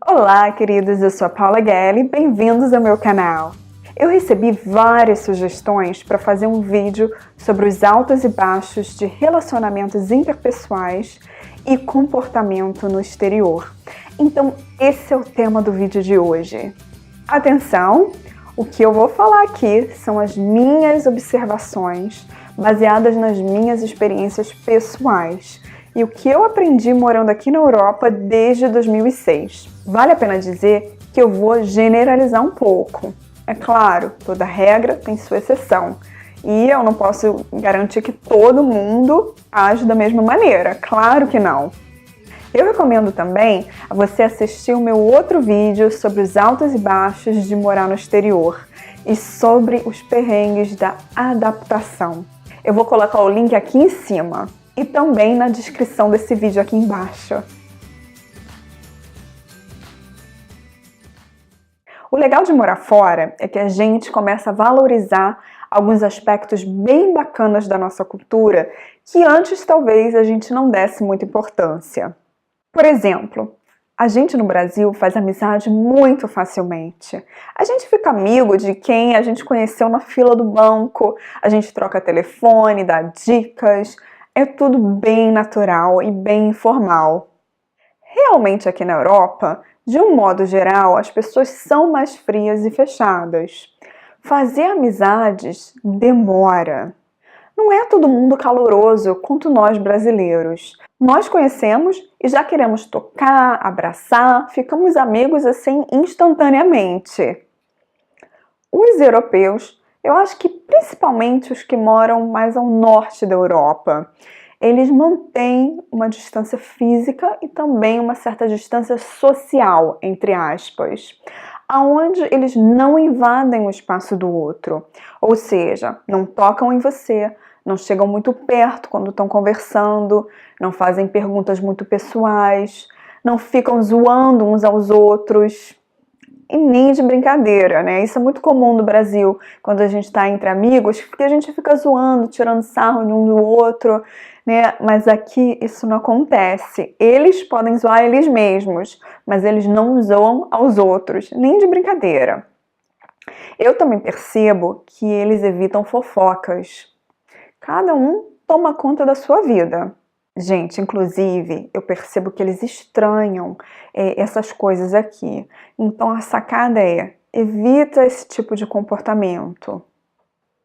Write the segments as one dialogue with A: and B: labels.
A: Olá, queridos, eu sou a Paula Gelli, bem-vindos ao meu canal. Eu recebi várias sugestões para fazer um vídeo sobre os altos e baixos de relacionamentos interpessoais e comportamento no exterior. Então, esse é o tema do vídeo de hoje. Atenção, o que eu vou falar aqui são as minhas observações baseadas nas minhas experiências pessoais e o que eu aprendi morando aqui na Europa desde 2006. Vale a pena dizer que eu vou generalizar um pouco. É claro, toda regra tem sua exceção. E eu não posso garantir que todo mundo age da mesma maneira. Claro que não. Eu recomendo também a você assistir o meu outro vídeo sobre os altos e baixos de morar no exterior e sobre os perrengues da adaptação. Eu vou colocar o link aqui em cima e também na descrição desse vídeo aqui embaixo. O legal de morar fora é que a gente começa a valorizar alguns aspectos bem bacanas da nossa cultura que antes talvez a gente não desse muita importância. Por exemplo, a gente no Brasil faz amizade muito facilmente. A gente fica amigo de quem a gente conheceu na fila do banco, a gente troca telefone, dá dicas, é tudo bem natural e bem informal. Realmente aqui na Europa, de um modo geral, as pessoas são mais frias e fechadas. Fazer amizades demora. Não é todo mundo caloroso quanto nós brasileiros. Nós conhecemos e já queremos tocar, abraçar, ficamos amigos assim instantaneamente. Os europeus, eu acho que principalmente os que moram mais ao norte da Europa, eles mantêm uma distância física e também uma certa distância social, entre aspas, aonde eles não invadem o espaço do outro, ou seja, não tocam em você, não chegam muito perto quando estão conversando, não fazem perguntas muito pessoais, não ficam zoando uns aos outros, e nem de brincadeira, né? Isso é muito comum no Brasil, quando a gente está entre amigos, porque a gente fica zoando, tirando sarro de um do outro, né? Mas aqui isso não acontece. Eles podem zoar eles mesmos, mas eles não zoam aos outros, nem de brincadeira. Eu também percebo que eles evitam fofocas. Cada um toma conta da sua vida. Gente, inclusive, eu percebo que eles estranham essas coisas aqui. Então, a sacada é, evita esse tipo de comportamento.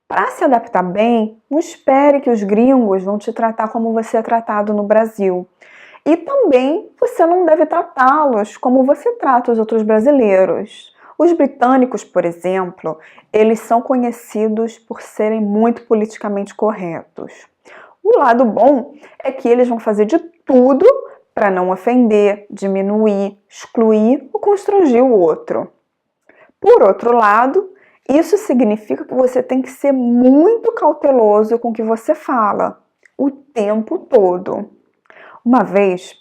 A: Para se adaptar bem, não espere que os gringos vão te tratar como você é tratado no Brasil. E também você não deve tratá-los como você trata os outros brasileiros. Os britânicos, por exemplo, eles são conhecidos por serem muito politicamente corretos. O lado bom é que eles vão fazer de tudo para não ofender, diminuir, excluir ou constranger o outro. Por outro lado, isso significa que você tem que ser muito cauteloso com o que você fala, o tempo todo. Uma vez,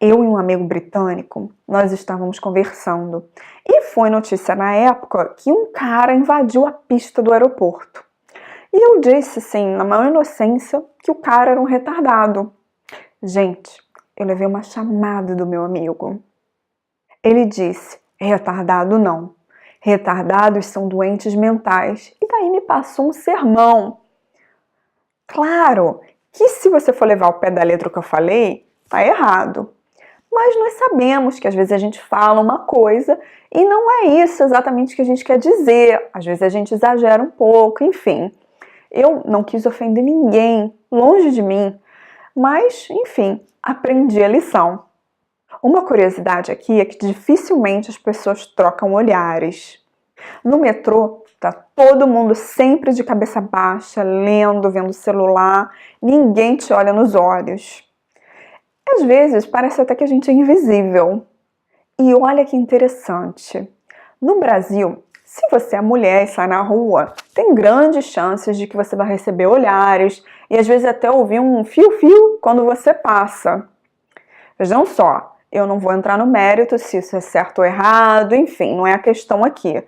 A: eu e um amigo britânico, nós estávamos conversando e foi notícia na época que um cara invadiu a pista do aeroporto. E eu disse, assim, na maior inocência, que o cara era um retardado. Gente, eu levei uma chamada do meu amigo. Ele disse, retardado não. Retardados são doentes mentais. E daí me passou um sermão. Claro que se você for levar ao pé da letra o que eu falei, tá errado. Mas nós sabemos que às vezes a gente fala uma coisa e não é isso exatamente que a gente quer dizer. Às vezes a gente exagera um pouco, enfim. Eu não quis ofender ninguém, longe de mim, mas, enfim, aprendi a lição. Uma curiosidade aqui é que dificilmente as pessoas trocam olhares. No metrô, tá todo mundo sempre de cabeça baixa, lendo, vendo o celular, ninguém te olha nos olhos. Às vezes parece até que a gente é invisível. E olha que interessante, no Brasil, se você é mulher e sai na rua, tem grandes chances de que você vai receber olhares e às vezes até ouvir um fio-fio quando você passa. Vejam só, eu não vou entrar no mérito se isso é certo ou errado, enfim, não é a questão aqui.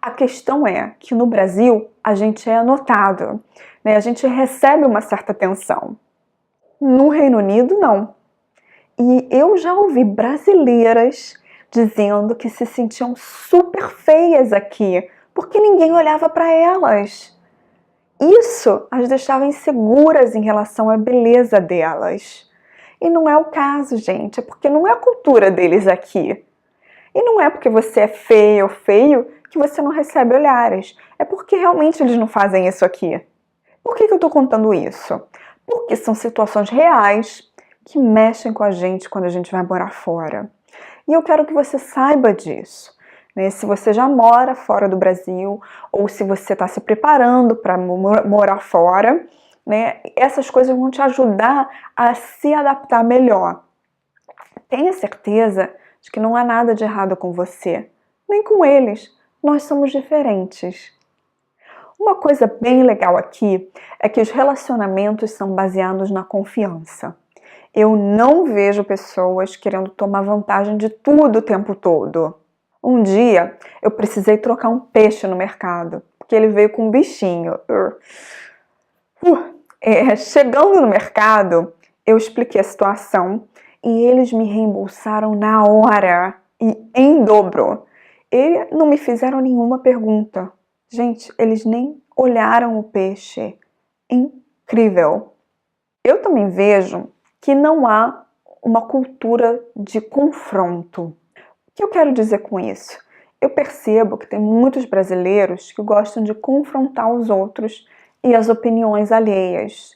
A: A questão é que no Brasil a gente é notado, né? A gente recebe uma certa atenção. No Reino Unido, não. E eu já ouvi brasileiras dizendo que se sentiam super feias aqui, porque ninguém olhava para elas. Isso as deixava inseguras em relação à beleza delas. E não é o caso, gente, é porque não é a cultura deles aqui. E não é porque você é feia ou feio que você não recebe olhares. É porque realmente eles não fazem isso aqui. Por que eu estou contando isso? Porque são situações reais que mexem com a gente quando a gente vai morar fora. E eu quero que você saiba disso. Né? Se você já mora fora do Brasil ou se você está se preparando para morar fora, né? Essas coisas vão te ajudar a se adaptar melhor. Tenha certeza de que não há nada de errado com você, nem com eles. Nós somos diferentes. Uma coisa bem legal aqui é que os relacionamentos são baseados na confiança. Eu não vejo pessoas querendo tomar vantagem de tudo o tempo todo. Um dia eu precisei trocar um peixe no mercado, porque ele veio com um bichinho. Chegando no mercado, eu expliquei a situação e eles me reembolsaram na hora e em dobro. E não me fizeram nenhuma pergunta. Gente, eles nem olharam o peixe. Incrível! Eu também vejo que não há uma cultura de confronto. O que eu quero dizer com isso? Eu percebo que tem muitos brasileiros que gostam de confrontar os outros e as opiniões alheias.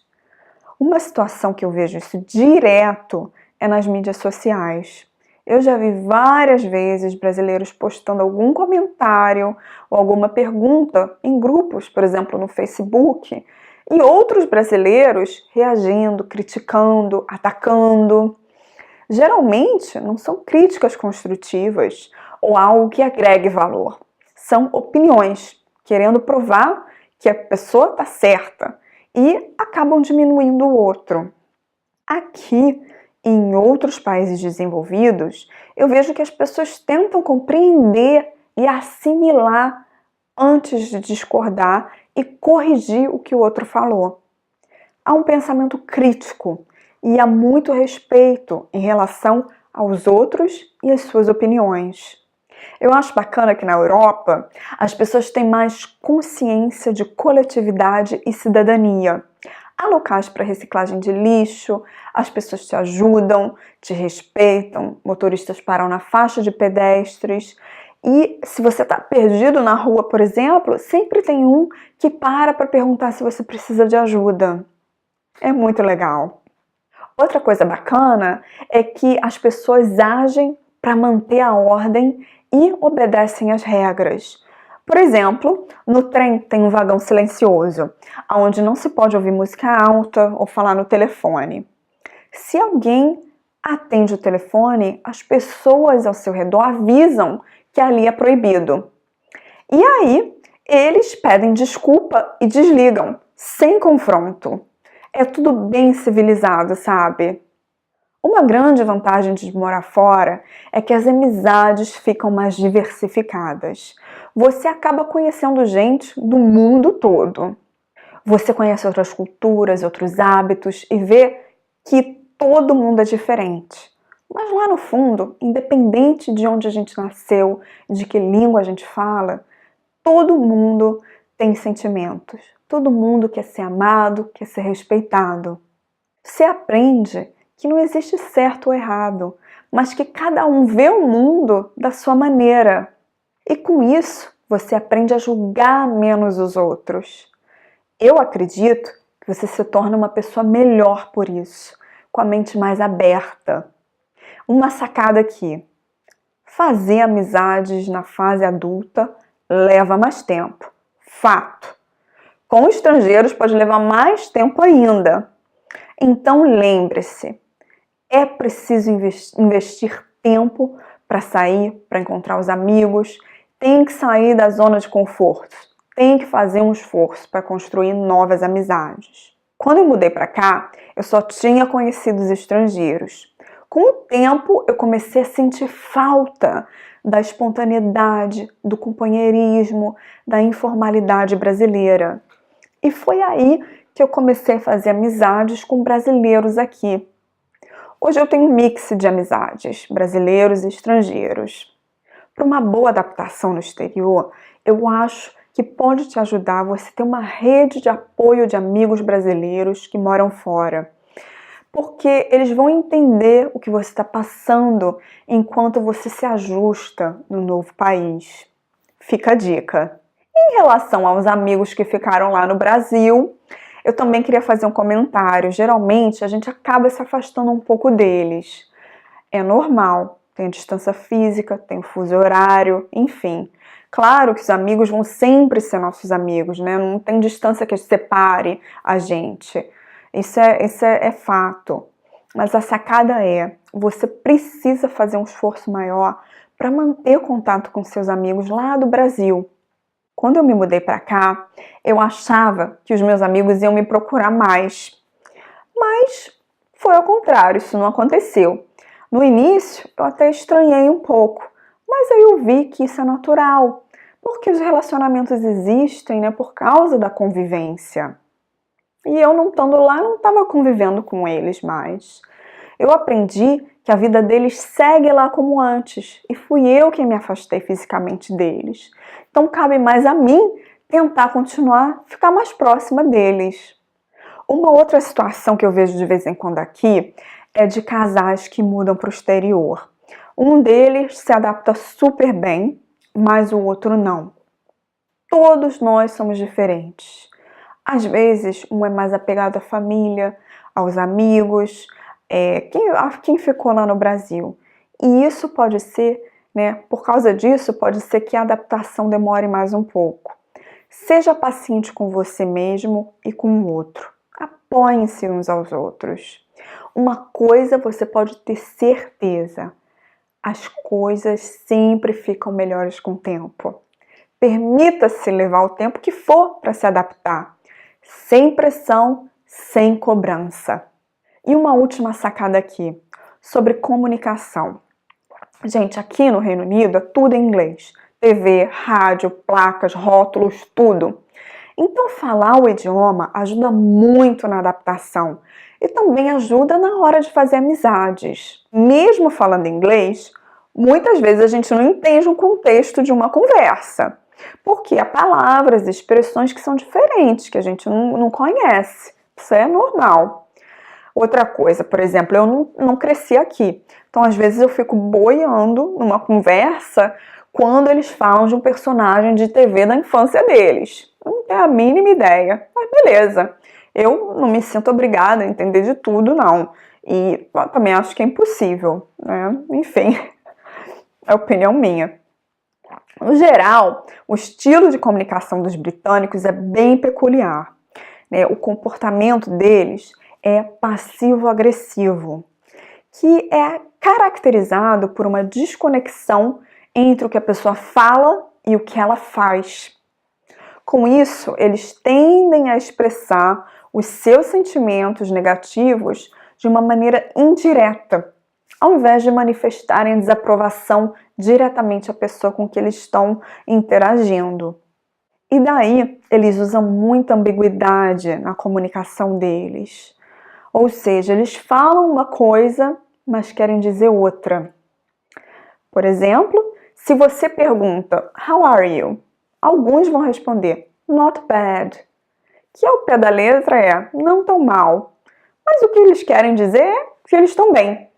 A: Uma situação que eu vejo isso direto é nas mídias sociais. Eu já vi várias vezes brasileiros postando algum comentário ou alguma pergunta em grupos, por exemplo, no Facebook, e outros brasileiros reagindo, criticando, atacando. Geralmente não são críticas construtivas ou algo que agregue valor. São opiniões, querendo provar que a pessoa está certa e acabam diminuindo o outro. Aqui, em outros países desenvolvidos, eu vejo que as pessoas tentam compreender e assimilar antes de discordar e corrigir o que o outro falou. Há um pensamento crítico e há muito respeito em relação aos outros e às suas opiniões. Eu acho bacana que na Europa as pessoas têm mais consciência de coletividade e cidadania. Há locais para reciclagem de lixo, as pessoas te ajudam, te respeitam, motoristas param na faixa de pedestres. E se você está perdido na rua, por exemplo, sempre tem um que para perguntar se você precisa de ajuda. É muito legal. Outra coisa bacana é que as pessoas agem para manter a ordem e obedecem às regras. Por exemplo, no trem tem um vagão silencioso, onde não se pode ouvir música alta ou falar no telefone. Se alguém atende o telefone, as pessoas ao seu redor avisam que ali é proibido. E aí, eles pedem desculpa e desligam, sem confronto. É tudo bem civilizado, sabe? Uma grande vantagem de morar fora é que as amizades ficam mais diversificadas. Você acaba conhecendo gente do mundo todo. Você conhece outras culturas, outros hábitos e vê que todo mundo é diferente. Mas lá no fundo, independente de onde a gente nasceu, de que língua a gente fala, todo mundo tem sentimentos. Todo mundo quer ser amado, quer ser respeitado. Você aprende que não existe certo ou errado, mas que cada um vê o mundo da sua maneira. E com isso, você aprende a julgar menos os outros. Eu acredito que você se torna uma pessoa melhor por isso, com a mente mais aberta. Uma sacada aqui: fazer amizades na fase adulta leva mais tempo. Fato. Com estrangeiros pode levar mais tempo ainda. Então lembre-se, é preciso investir tempo para sair, para encontrar os amigos, tem que sair da zona de conforto, tem que fazer um esforço para construir novas amizades. Quando eu mudei para cá, eu só tinha conhecidos estrangeiros. Com o tempo, eu comecei a sentir falta da espontaneidade, do companheirismo, da informalidade brasileira. E foi aí que eu comecei a fazer amizades com brasileiros aqui. Hoje eu tenho um mix de amizades, brasileiros e estrangeiros. Para uma boa adaptação no exterior, eu acho que pode te ajudar você ter uma rede de apoio de amigos brasileiros que moram fora. Porque eles vão entender o que você está passando enquanto você se ajusta no novo país. Fica a dica. Em relação aos amigos que ficaram lá no Brasil, eu também queria fazer um comentário. Geralmente a gente acaba se afastando um pouco deles. É normal, tem a distância física, tem o fuso horário, enfim. Claro que os amigos vão sempre ser nossos amigos, né? Não tem distância que separe a gente. Isso é fato. Mas a sacada é, você precisa fazer um esforço maior para manter contato com seus amigos lá do Brasil. Quando eu me mudei para cá, eu achava que os meus amigos iam me procurar mais. Mas foi ao contrário, isso não aconteceu. No início, eu até estranhei um pouco, mas aí eu vi que isso é natural, porque os relacionamentos existem, né, por causa da convivência. E eu não estando lá, não estava convivendo com eles mais. Eu aprendi que a vida deles segue lá como antes, e fui eu quem me afastei fisicamente deles. Então cabe mais a mim tentar continuar, ficar mais próxima deles. Uma outra situação que eu vejo de vez em quando aqui é de casais que mudam para o exterior. Um deles se adapta super bem, mas o outro não. Todos nós somos diferentes. Às vezes, um é mais apegado à família, aos amigos, quem ficou lá no Brasil. E isso pode ser, né, por causa disso, pode ser que a adaptação demore mais um pouco. Seja paciente com você mesmo e com o outro. Apoiem-se uns aos outros. Uma coisa você pode ter certeza: as coisas sempre ficam melhores com o tempo. Permita-se levar o tempo que for para se adaptar. Sem pressão, sem cobrança. E uma última sacada aqui, sobre comunicação. Gente, aqui no Reino Unido é tudo em inglês. TV, rádio, placas, rótulos, tudo. Então falar o idioma ajuda muito na adaptação e também ajuda na hora de fazer amizades. Mesmo falando inglês, muitas vezes a gente não entende o contexto de uma conversa. Porque há palavras, expressões que são diferentes, que a gente não conhece. Isso é normal. Outra coisa, por exemplo, eu não cresci aqui. Então, às vezes, eu fico boiando numa conversa quando eles falam de um personagem de TV da infância deles. Eu não tenho a mínima ideia. Mas beleza. Eu não me sinto obrigada a entender de tudo, não. E também acho que é impossível, né? Enfim, é opinião minha. No geral, o estilo de comunicação dos britânicos é bem peculiar, né? O comportamento deles é passivo-agressivo, que é caracterizado por uma desconexão entre o que a pessoa fala e o que ela faz. Com isso, eles tendem a expressar os seus sentimentos negativos de uma maneira indireta, ao invés de manifestarem desaprovação diretamente à pessoa com que eles estão interagindo. E daí, eles usam muita ambiguidade na comunicação deles. Ou seja, eles falam uma coisa, mas querem dizer outra. Por exemplo, se você pergunta, "How are you?", alguns vão responder, "Not bad", que ao pé da letra é, não tão mal. Mas o que eles querem dizer é que eles estão bem.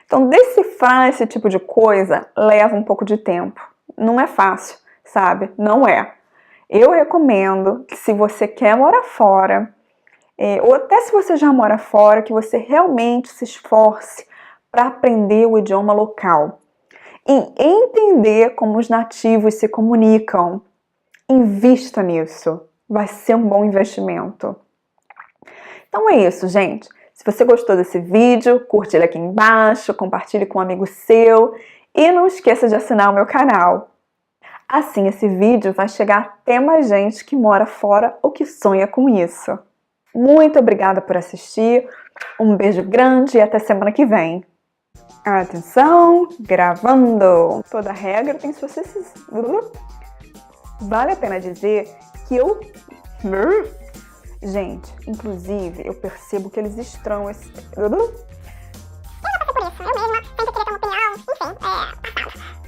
A: Então, decifrar esse tipo de coisa leva um pouco de tempo. Não é fácil, sabe? Não é. Eu recomendo que, se você quer morar fora, ou até se você já mora fora, que você realmente se esforce para aprender o idioma local. E entender como os nativos se comunicam. Invista nisso. Vai ser um bom investimento. Então é isso, gente. Se você gostou desse vídeo, curte ele aqui embaixo, compartilhe com um amigo seu e não esqueça de assinar o meu canal. Assim, esse vídeo vai chegar até mais gente que mora fora ou que sonha com isso. Muito obrigada por assistir, um beijo grande e até semana que vem. Atenção, gravando! Toda regra tem suas exceções. Vale a pena dizer que eu... Gente, inclusive, eu percebo que eles estranham esse...
B: por isso. Eu mesma sempre queria ter uma opinião, enfim, passada.